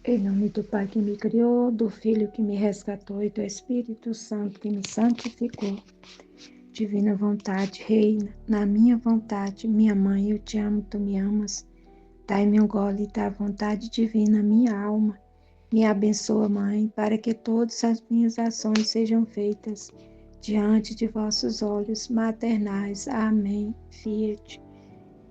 Em nome do Pai que me criou, do Filho que me resgatou e do Espírito Santo que me santificou. Divina vontade, reina na minha vontade. Minha mãe, eu te amo, tu me amas. Dai-me um gole da vontade divina, minha alma. Me abençoa, Mãe, para que todas as minhas ações sejam feitas diante de vossos olhos maternais. Amém. Fiat.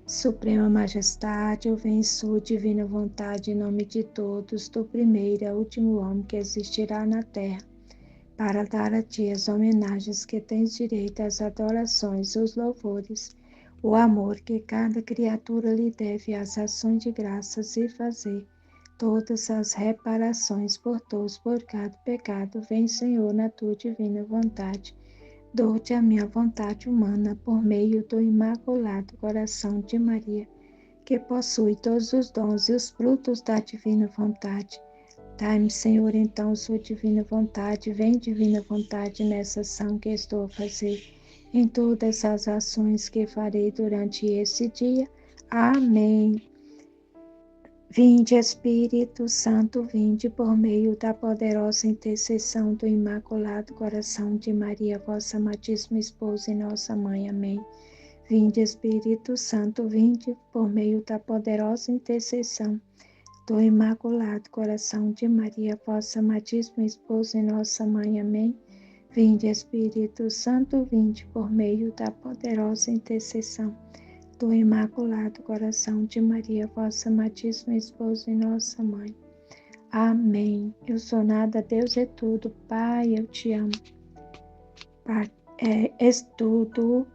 Suprema Majestade, eu venho em sua divina vontade, em nome de todos, do primeiro ao último homem que existirá na terra, para dar a ti as homenagens que tens direito, as adorações, os louvores, o amor que cada criatura lhe deve, as ações de graças e fazer todas as reparações por todos, por cada pecado. Vem, Senhor, na tua divina vontade. Dou-te a minha vontade humana por meio do Imaculado Coração de Maria, que possui todos os dons e os frutos da divina vontade. Dai-me, Senhor, então, sua divina vontade. Vem, divina vontade, nessa ação que estou a fazer, em todas as ações que farei durante esse dia. Amém. Vinde, Espírito Santo, vinde por meio da poderosa intercessão do Imaculado Coração de Maria, vossa amadíssima esposa e nossa mãe. Amém. Vinde, Espírito Santo, vinde por meio da poderosa intercessão do Imaculado Coração de Maria, vossa amadíssima esposa e nossa mãe. Amém. Vinde, Espírito Santo, vinde por meio da poderosa intercessão do Imaculado Coração de Maria, vossa amadíssima esposa e nossa mãe. Amém. Eu sou nada, Deus é tudo. Pai, eu te amo. Estudo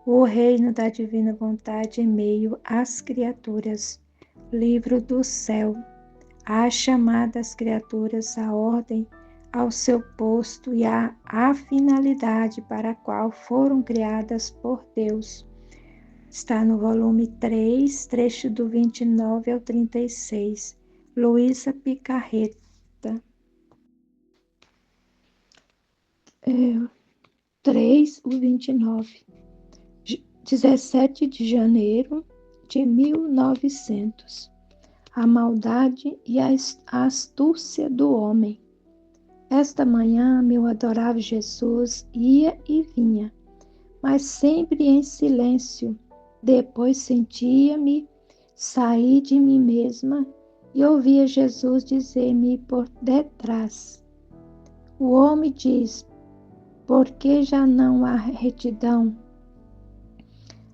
o reino da divina vontade em meio às criaturas. Livro do céu. A chamadas criaturas, a ordem ao seu posto e a finalidade para a qual foram criadas por Deus. Está no volume 3, trecho do 29 ao 36. Luísa Picarreta. 3, o 29. 17 de janeiro de 1900. A maldade e a astúcia do homem. Esta manhã, meu adorável Jesus ia e vinha, mas sempre em silêncio. Depois sentia-me sair de mim mesma e ouvia Jesus dizer-me por detrás: o homem diz, por que já não há retidão?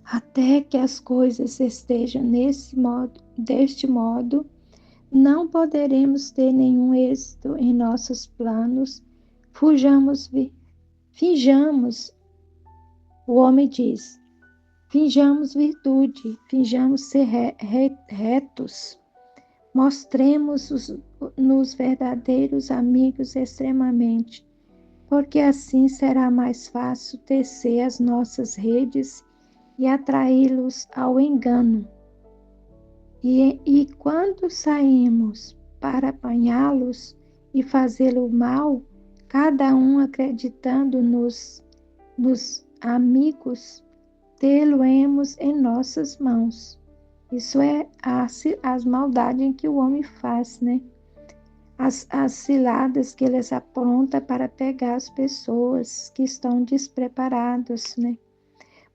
Até que as coisas estejam deste modo, não poderemos ter nenhum êxito em nossos planos. Finjamos, o homem diz, finjamos virtude, finjamos ser retos, mostremos-nos verdadeiros amigos extremamente, porque assim será mais fácil tecer as nossas redes e atraí-los ao engano. E quando saímos para apanhá-los e fazê-lo mal, cada um acreditando nos amigos, tê-lo-emos em nossas mãos. Isso é as maldades em que o homem faz, né? As ciladas que eles aprontam para pegar as pessoas que estão despreparadas, né?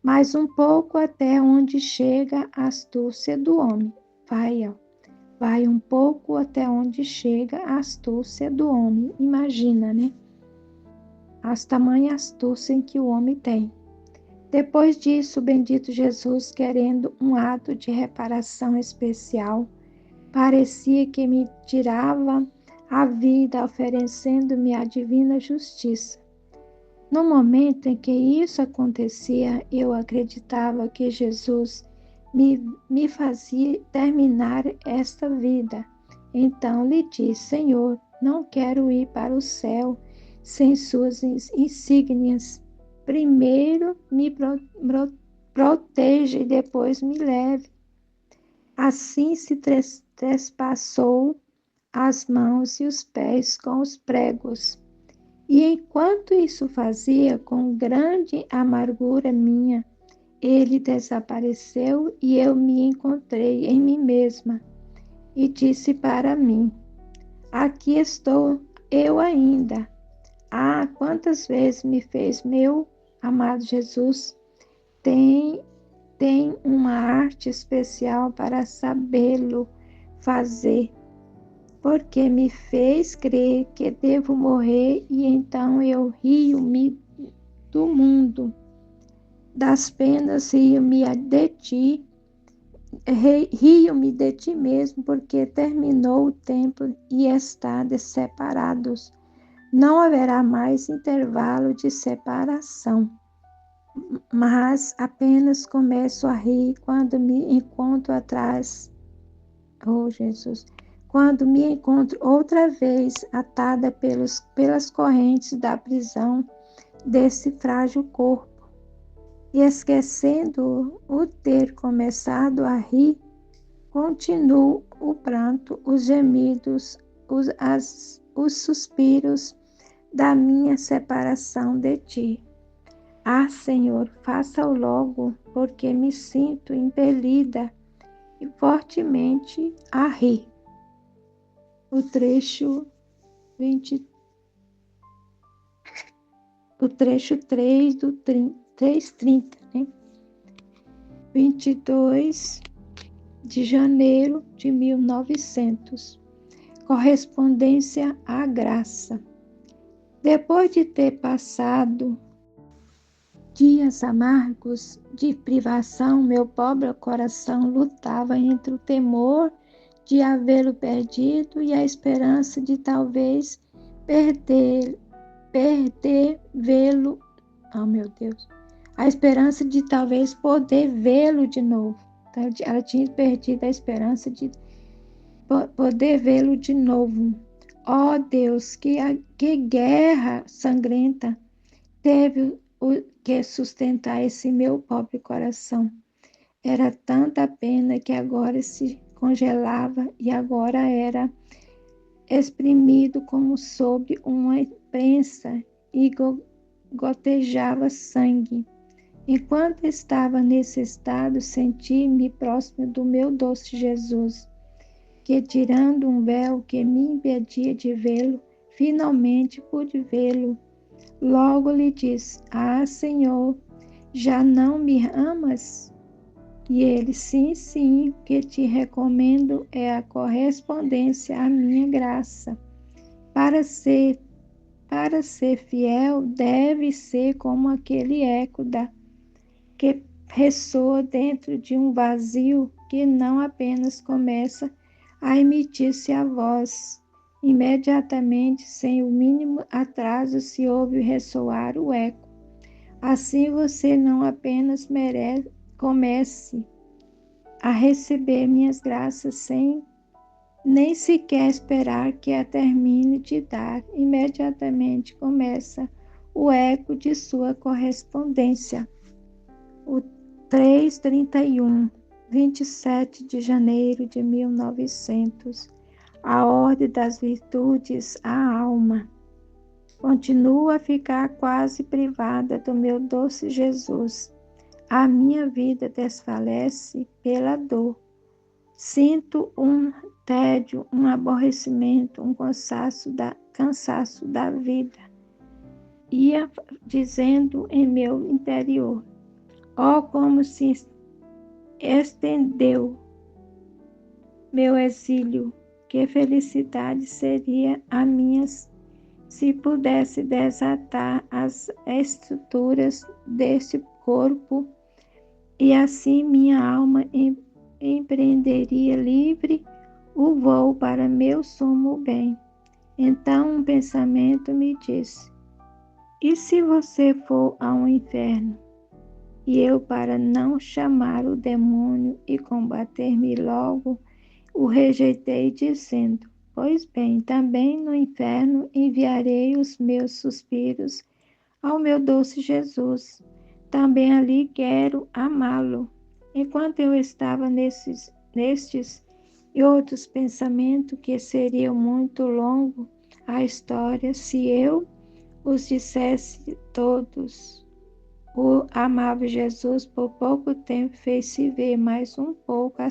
Mas um pouco até onde chega a astúcia do homem. Vai um pouco até onde chega a astúcia do homem. Imagina, né? As tamanha astúcia em que o homem tem. Depois disso, o bendito Jesus, querendo um ato de reparação especial, parecia que me tirava a vida, oferecendo-me a divina justiça. No momento em que isso acontecia, eu acreditava que Jesus me fazia terminar esta vida. Então lhe disse: Senhor, não quero ir para o céu sem suas insígnias. Primeiro me proteja e depois me leve. Assim se trespassou as mãos e os pés com os pregos. E enquanto isso fazia, com grande amargura minha, ele desapareceu e eu me encontrei em mim mesma e disse para mim: aqui estou eu ainda. Ah, quantas vezes me fez meu amado Jesus tem uma arte especial para sabê-lo fazer, porque me fez crer que devo morrer e então eu rio-me do mundo, das penas rio-me de ti, rio-me de ti mesmo, porque terminou o tempo e estades separados. Não haverá mais intervalo de separação, mas apenas começo a rir quando me encontro atrás. Oh, Jesus! Quando me encontro outra vez atada pelas correntes da prisão desse frágil corpo, e esquecendo o ter começado a rir, continuo o pranto, os gemidos, os suspiros da minha separação de ti. Ah, Senhor, faça-o logo, porque me sinto impelida e fortemente a rir. O trecho 20, o trecho 3 do 3:30, né? 22 de janeiro de 1900. Correspondência à graça. Depois de ter passado dias amargos de privação, meu pobre coração lutava entre o temor de havê-lo perdido e a esperança de talvez vê-lo. Oh, meu Deus! A esperança de talvez poder vê-lo de novo. Então, ela tinha perdido a esperança de poder vê-lo de novo. Oh, Deus, que guerra sangrenta teve que sustentar esse meu pobre coração. Era tanta pena que agora se congelava e agora era exprimido como sob uma prensa e gotejava sangue. Enquanto estava nesse estado, senti-me próximo do meu doce Jesus, que, tirando um véu que me impedia de vê-lo, finalmente pude vê-lo. Logo lhe disse: Ah, Senhor, já não me amas? E ele: Sim, sim, o que te recomendo é a correspondência à minha graça. Para ser fiel, deve ser como aquele eco que ressoa dentro de um vazio, que não apenas começa a emitir-se a voz. Imediatamente, sem o mínimo atraso, se ouve ressoar o eco. Assim você não apenas comece a receber minhas graças sem nem sequer esperar que a termine de dar. Imediatamente começa o eco de sua correspondência. O 3:31, 27 de janeiro de 1900. A ordem das virtudes à alma. Continuo a ficar quase privada do meu doce Jesus. A minha vida desfalece pela dor. Sinto um tédio, um aborrecimento, um cansaço da vida. Ia dizendo em meu interior: oh, como se estendeu meu exílio, que felicidade seria a minha se pudesse desatar as estruturas deste corpo e assim minha alma empreenderia livre o voo para meu sumo bem. Então um pensamento me disse: e se você for ao inferno? E eu, para não chamar o demônio e combater-me logo, o rejeitei, dizendo: pois bem, também no inferno enviarei os meus suspiros ao meu doce Jesus. Também ali quero amá-lo. Enquanto eu estava nestes e outros pensamentos, que seriam muito longo a história se eu os dissesse todos, o amável Jesus por pouco tempo fez-se ver mais um pouco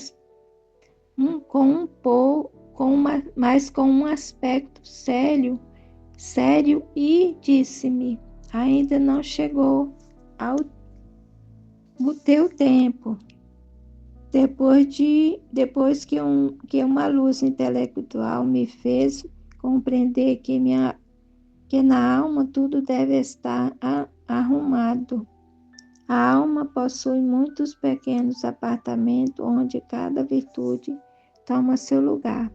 mas com um aspecto sério, e disse-me: ainda não chegou o teu tempo. Depois que uma luz intelectual me fez compreender que na alma tudo deve estar arrumado. A alma possui muitos pequenos apartamentos onde cada virtude toma seu lugar.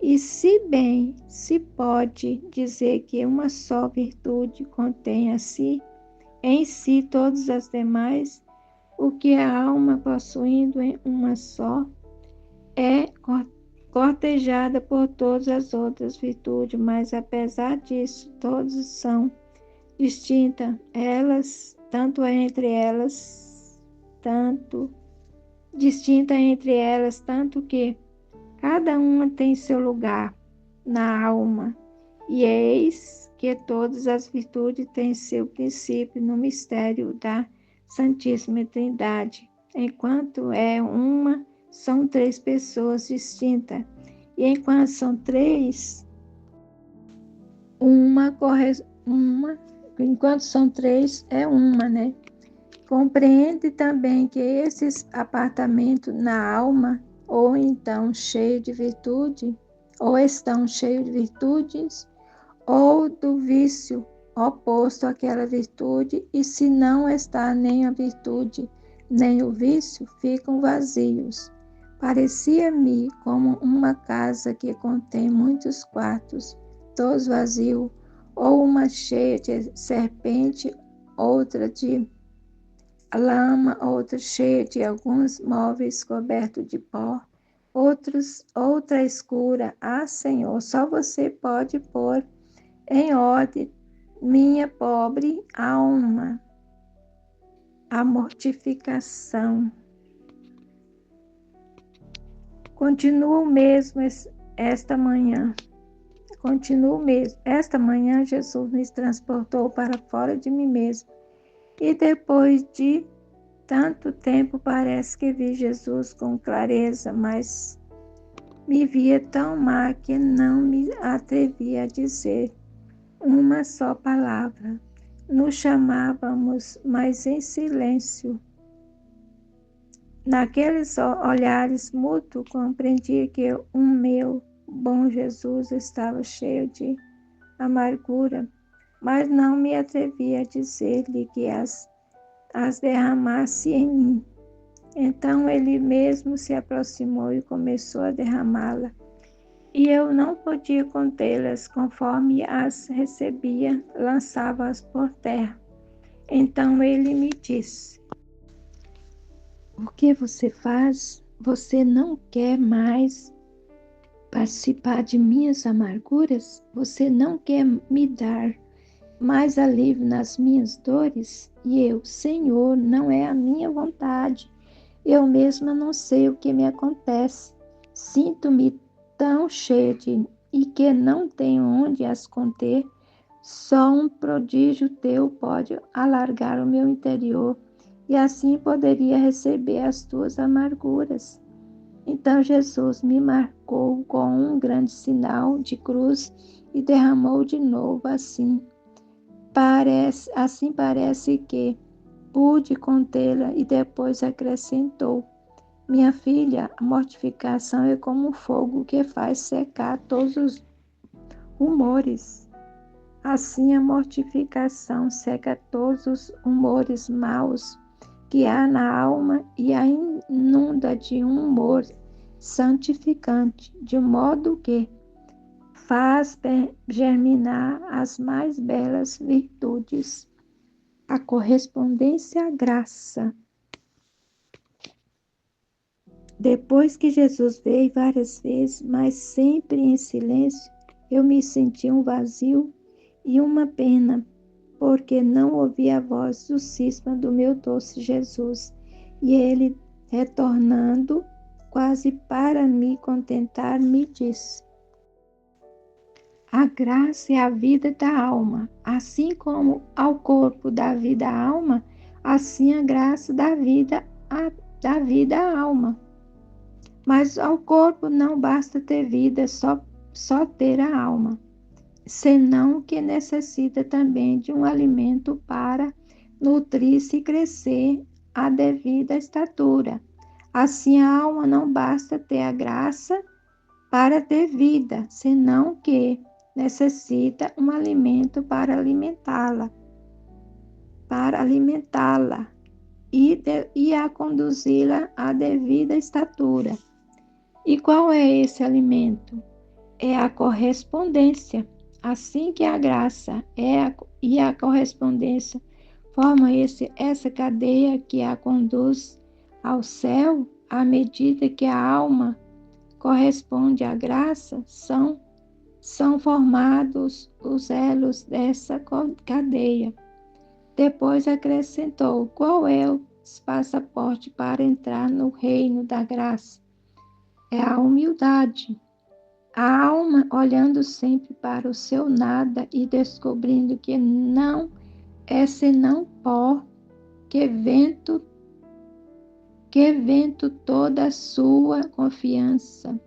E se bem se pode dizer que uma só virtude contém em si todas as demais, o que a alma, possuindo em uma só, é cortejada por todas as outras virtudes, mas apesar disso, todas são distintas, tanto que cada uma tem seu lugar na alma, e eis que todas as virtudes têm seu princípio no mistério da Santíssima Trindade. Enquanto é uma, são três pessoas distintas, e enquanto são três, enquanto são três, é uma, né? Compreende também que esses apartamentos na alma, ou estão cheios de virtudes, ou do vício oposto àquela virtude, e se não está nem a virtude, nem o vício, ficam vazios. Parecia-me como uma casa que contém muitos quartos, todos vazios, ou uma cheia de serpente, outra de lama, outra cheia de alguns móveis cobertos de pó, outra escura. Ah, Senhor, só você pode pôr em ordem minha pobre alma. A mortificação. Continua o mesmo esta manhã. Esta manhã, Jesus me transportou para fora de mim mesmo. E depois de tanto tempo, parece que vi Jesus com clareza, mas me via tão má que não me atrevi a dizer uma só palavra. Nos chamávamos, mas em silêncio. Naqueles olhares mútuos, compreendi que o meu bom Jesus estava cheio de amargura, mas não me atrevi a dizer-lhe que as derramasse em mim. Então ele mesmo se aproximou e começou a derramá-la, e eu não podia contê-las. Conforme as recebia, lançava-as por terra. Então ele me disse: o que você faz? Você não quer mais participar de minhas amarguras? Você não quer me dar mais alívio nas minhas dores? E eu: Senhor, não é a minha vontade. Eu mesma não sei o que me acontece. Sinto-me tão cheia e que não tenho onde as conter. Só um prodígio teu pode alargar o meu interior, e assim poderia receber as tuas amarguras. Então Jesus me marcou com um grande sinal de cruz e derramou de novo assim. Parece que pude contê-la, e depois acrescentou: minha filha, a mortificação é como um fogo que faz secar todos os humores. Assim a mortificação seca todos os humores maus que há na alma e a inunda de um humor santificante, de modo que faz germinar as mais belas virtudes. A correspondência à graça. Depois que Jesus veio várias vezes, mas sempre em silêncio, eu me senti um vazio e uma pena, porque não ouvi a voz do cisma do meu doce Jesus. E ele, retornando quase para me contentar, me disse: a graça é a vida da alma. Assim como ao corpo dá vida à alma, assim a graça dá vida à alma. Mas ao corpo não basta ter vida, só ter a alma, senão que necessita também de um alimento para nutrir-se e crescer à devida estatura. Assim, a alma não basta ter a graça para ter vida, senão que necessita um alimento para alimentá-la e a conduzi-la à devida estatura. E qual é esse alimento? É a correspondência. Assim que a graça e a correspondência formam essa cadeia que a conduz ao céu, à medida que a alma corresponde à graça, são formados os elos dessa cadeia. Depois acrescentou: qual é o passaporte para entrar no reino da graça? É a humildade. A alma olhando sempre para o seu nada e descobrindo que não é senão pó, que vento toda a sua confiança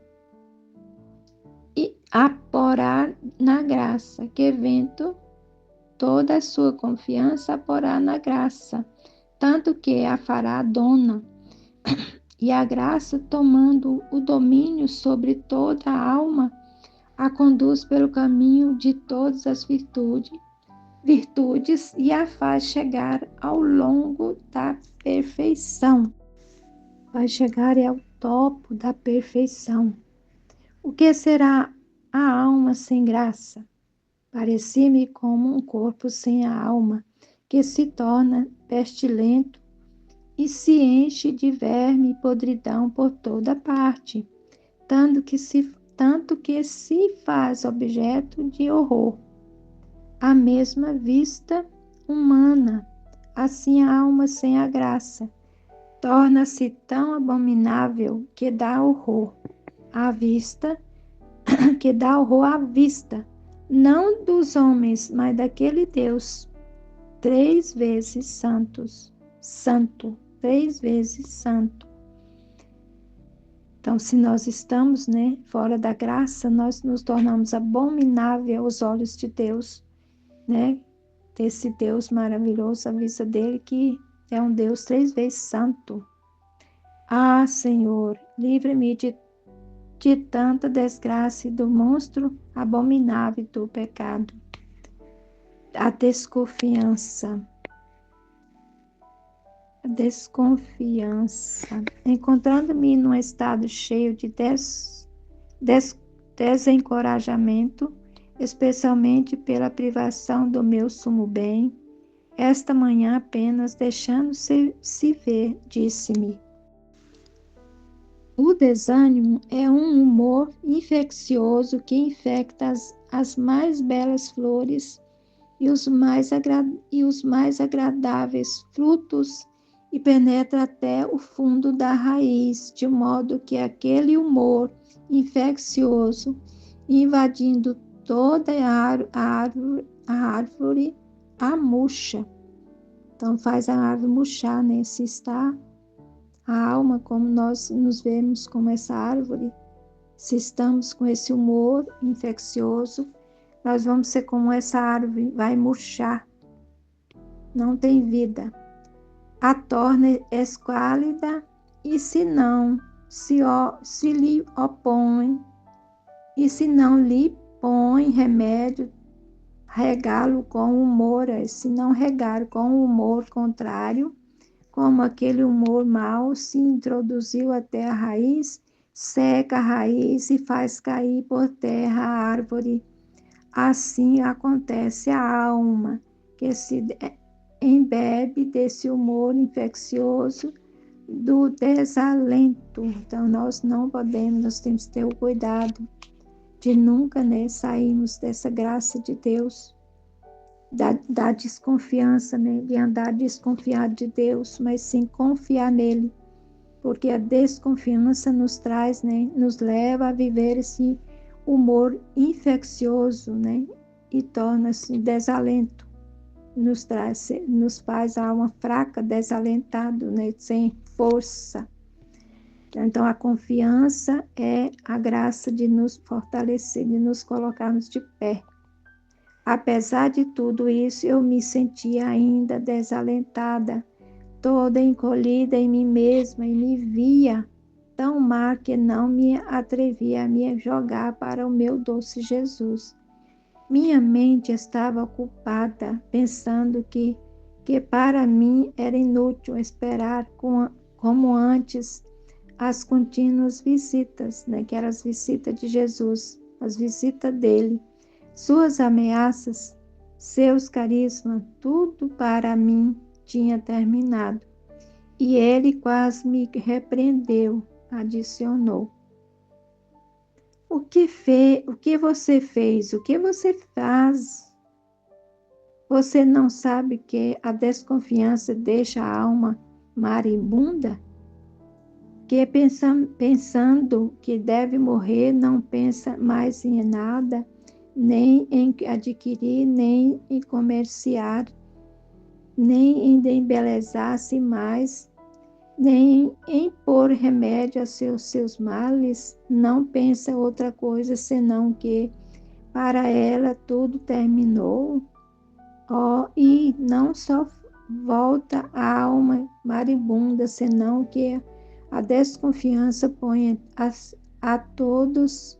e aporar na graça, que vento toda a sua confiança aporar na graça, tanto que a fará dona, e a graça, tomando o domínio sobre toda a alma, a conduz pelo caminho de todas as virtudes e a faz chegar ao longo da perfeição. Vai chegar ao topo da perfeição. O que será a alma sem graça? Parecia-me como um corpo sem a alma, que se torna pestilento e se enche de verme e podridão por toda parte, tanto que se faz objeto de horror. A mesma vista humana, assim a alma sem a graça, torna-se tão abominável que dá horror à vista, não dos homens, mas daquele Deus, 3 vezes santo, 3 vezes santo. Então, se nós estamos, fora da graça, nós nos tornamos abominável aos olhos de Deus, desse Deus maravilhoso, à vista dele, que é um Deus 3 vezes santo. Ah, Senhor, livre-me de tanta desgraça e do monstro abominável do pecado. A desconfiança. Encontrando-me num estado cheio de desencorajamento, especialmente pela privação do meu sumo bem, esta manhã apenas deixando-se ver, disse-me: o desânimo é um humor infeccioso que infecta as mais belas flores e os mais agradáveis frutos e penetra até o fundo da raiz, de modo que aquele humor infeccioso, invadindo toda a árvore, a murcha. Então faz a árvore murchar, Se está a alma, como nós nos vemos como essa árvore, se estamos com esse humor infeccioso, nós vamos ser como essa árvore, vai murchar, não tem vida. A torna esquálida e se lhe opõe, e se não lhe põe remédio, regá-lo com humor, se não regar com humor contrário, como aquele humor mau se introduziu até a raiz, seca a raiz e faz cair por terra a árvore. Assim acontece a alma, que se embebe desse humor infeccioso do desalento. Então, nós temos que ter o cuidado de nunca sairmos dessa graça de Deus, da desconfiança, de andar desconfiado de Deus, mas sim confiar nele, porque a desconfiança nos traz, nos leva a viver esse humor infeccioso, e torna-se desalento, nos faz a alma fraca, desalentado, sem força. Então, a confiança é a graça de nos fortalecer, de nos colocarmos de pé. Apesar de tudo isso, eu me sentia ainda desalentada, toda encolhida em mim mesma e me via tão má que não me atrevia a me jogar para o meu doce Jesus. Minha mente estava ocupada, pensando que para mim era inútil esperar como antes as contínuas visitas, né, que eram as visitas de Jesus, as visitas dele. Suas ameaças, seus carismas, tudo para mim tinha terminado. E ele quase me repreendeu, adicionou. O que você fez? O que você faz? Você não sabe que a desconfiança deixa a alma maribunda? Que pensando que deve morrer, não pensa mais em nada, nem em adquirir, nem em comerciar, nem em embelezar-se mais, nem em pôr remédio a seus males, não pensa outra coisa senão que para ela tudo terminou. E não só volta a alma maribunda, senão que a desconfiança põe a todas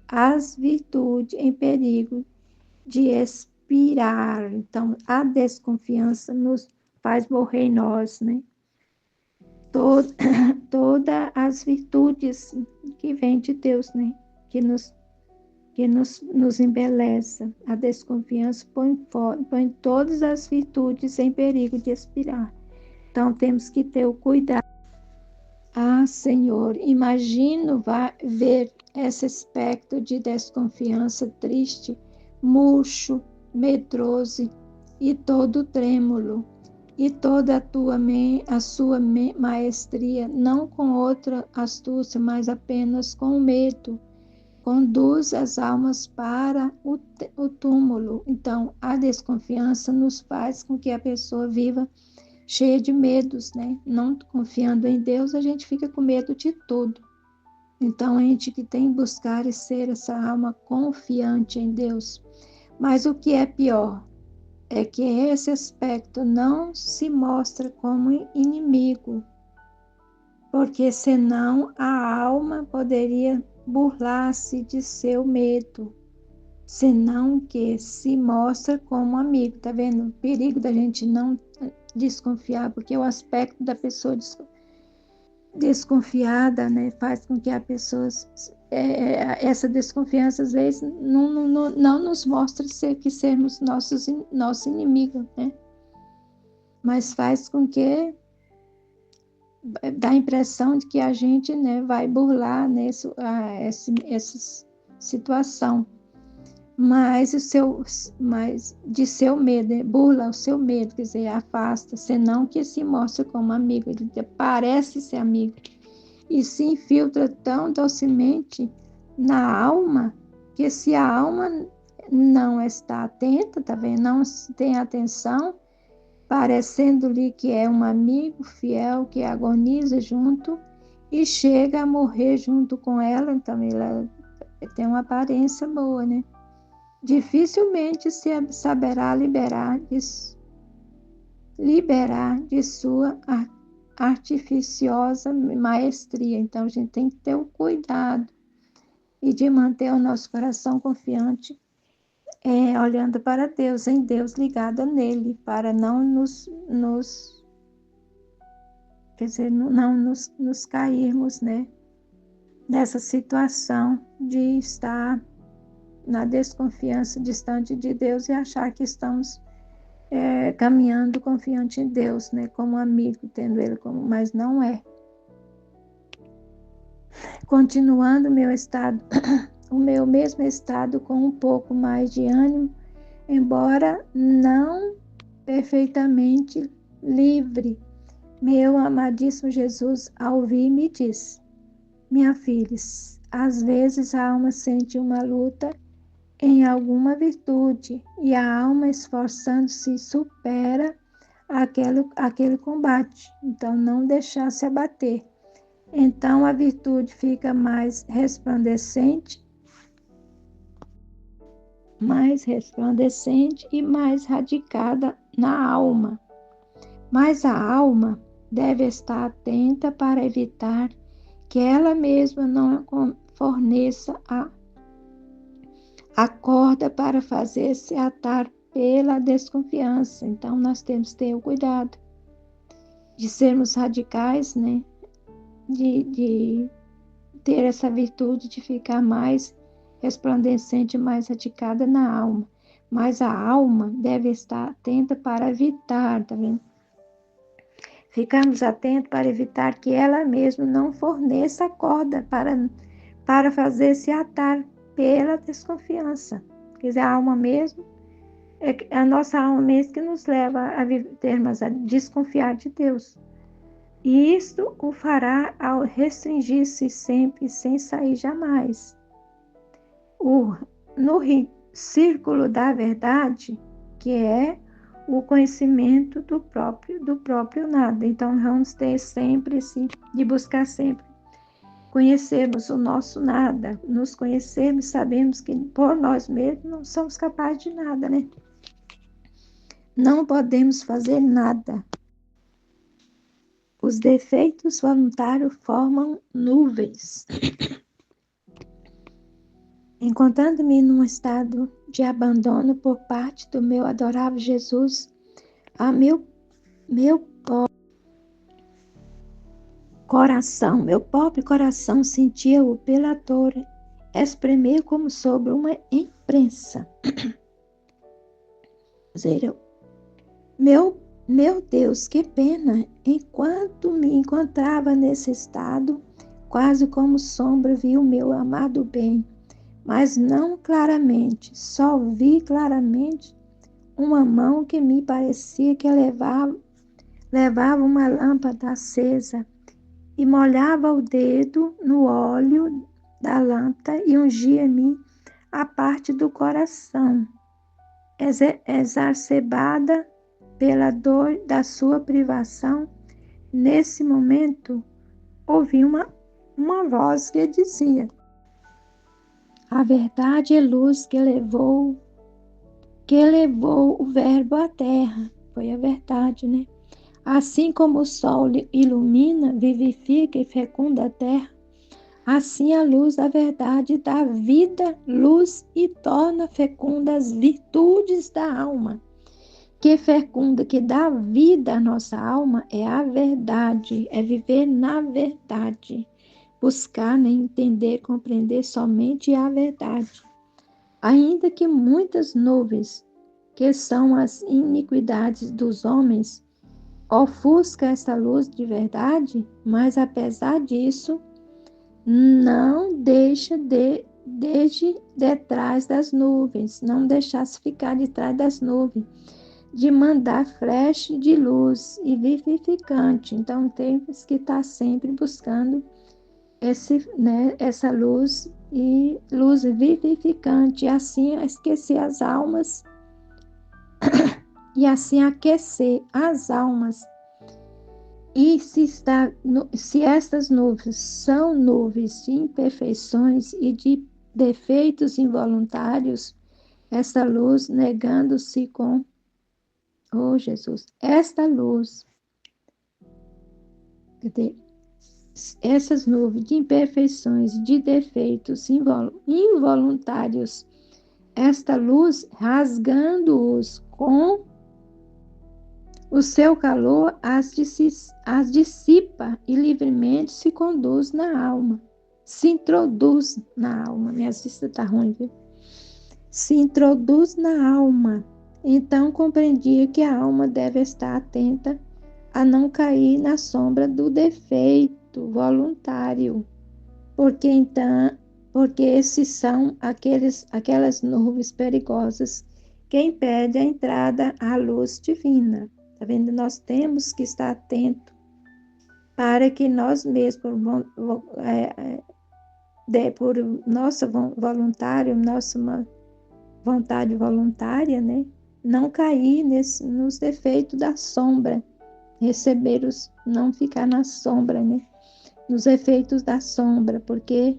as virtudes em perigo de expirar. Então, a desconfiança nos faz morrer em nós, né? Todas as virtudes que vêm de Deus, né? Que nos embeleza. A desconfiança põe todas as virtudes em perigo de expirar. Então, temos que ter o cuidado. Senhor, imagino ver esse aspecto de desconfiança triste, murcho, medroso e todo trêmulo, e toda a sua maestria, não com outra astúcia, mas apenas com medo, conduz as almas para o túmulo. Então, a desconfiança nos faz com que a pessoa viva cheia de medos, né? Não confiando em Deus, a gente fica com medo de tudo. Então, a gente que tem que buscar e ser essa alma confiante em Deus. Mas o que é pior é que esse aspecto não se mostra como inimigo, porque senão a alma poderia burlar-se de seu medo, senão que se mostra como amigo. Tá vendo? O perigo da gente não desconfiar, porque o aspecto da pessoa desconfiada, né, faz com que a pessoa, essa desconfiança às vezes não nos mostre que sermos nosso inimigo, né, mas faz com que dá a impressão de que a gente, né, vai burlar essa situação. Mas de seu medo, burla o seu medo, quer dizer, afasta, senão que se mostra como amigo, ele parece ser amigo, e se infiltra tão docemente na alma, que se a alma não está atenta, tá vendo? Não tem atenção, parecendo-lhe que é um amigo fiel que agoniza junto e chega a morrer junto com ela, então ela tem uma aparência boa, né? Dificilmente se saberá liberar de sua artificiosa maestria. Então, a gente tem que ter o cuidado e de manter o nosso coração confiante, olhando para Deus, em Deus, ligado nele, para não nos cairmos, né, nessa situação de estar na desconfiança distante de Deus e achar que estamos caminhando confiante em Deus, né, como amigo, tendo Ele como, mas não é. Continuando o meu mesmo estado com um pouco mais de ânimo, embora não perfeitamente livre, meu amadíssimo Jesus, ao ouvir, me disse: minha filha, às vezes a alma sente uma luta em alguma virtude, e a alma, esforçando-se, supera aquele combate. Então, não deixar se abater. então a virtude fica mais resplandecente e mais radicada na alma. Mas a alma deve estar atenta para evitar que ela mesma não forneça a corda para fazer-se atar pela desconfiança. Então, nós temos que ter o cuidado de sermos radicais, né? De ter essa virtude de ficar mais resplandecente, mais radicada na alma. Mas a alma deve estar atenta para evitar, tá vendo? Ficarmos atentos para evitar que ela mesma não forneça a corda para fazer-se atar pela desconfiança. Quer dizer, a alma mesmo, é a nossa alma mesmo que nos leva a desconfiar de Deus. E isto o fará ao restringir-se sempre, sem sair jamais. No círculo da verdade, que é o conhecimento do próprio nada. Então, vamos ter sempre de buscar sempre conhecermos o nosso nada, nos conhecermos, sabemos que por nós mesmos não somos capazes de nada, né? Não podemos fazer nada. Os defeitos voluntários formam nuvens. Encontrando-me num estado de abandono por parte do meu adorável Jesus, a meu pobre coração sentia-o pela dor espremer como sobre uma imprensa. Meu Deus, que pena! Enquanto me encontrava nesse estado, quase como sombra vi o meu amado bem, mas não claramente, só vi claramente uma mão que me parecia que levava uma lâmpada acesa e molhava o dedo no óleo da lâmpada e ungia-me a parte do coração, exacerbada pela dor da sua privação. Nesse momento, ouvi uma voz que dizia: a verdade é luz que levou o verbo à terra. Foi a verdade, né? Assim como o sol ilumina, vivifica e fecunda a terra, assim a luz da verdade dá vida, luz e torna fecunda as virtudes da alma. Que fecunda, que dá vida à nossa alma é a verdade, é viver na verdade. Buscar, né, entender, compreender somente a verdade. Ainda que muitas nuvens, que são as iniquidades dos homens, ofusca esta luz de verdade, mas apesar disso, não deixe detrás das nuvens, não deixasse ficar detrás das nuvens, de mandar flecha de luz e vivificante. Então, temos que estar sempre buscando essa luz e luz vivificante, e assim esquecer as almas e assim aquecer as almas. E se estas nuvens são nuvens de imperfeições e de defeitos involuntários, essa luz negando-se com, oh Jesus, esta luz, essas nuvens de imperfeições, de defeitos involuntários, esta luz rasgando-os com o seu calor as dissipa e livremente se conduz na alma. Se introduz na alma. Minha vista está ruim, viu? Se introduz na alma. Então compreendia que a alma deve estar atenta a não cair na sombra do defeito voluntário. Porque esses são aquelas nuvens perigosas que impedem a entrada à luz divina. Tá vendo? Nós temos que estar atentos para que nós mesmos, por nossa vontade voluntária, né, não cair nos defeitos da sombra, não ficar na sombra, né, nos efeitos da sombra, porque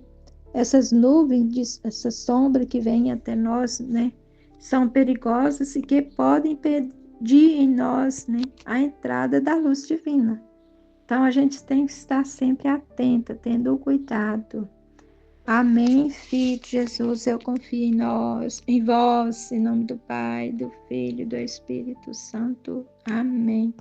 essas nuvens, essa sombra que vem até nós, né, são perigosas e que podem impedir em nós, né, a entrada da luz divina. Então a gente tem que estar sempre atenta, tendo cuidado. Amém, Filho de Jesus, eu confio em nós, em vós, em nome do Pai, do Filho e do Espírito Santo. Amém.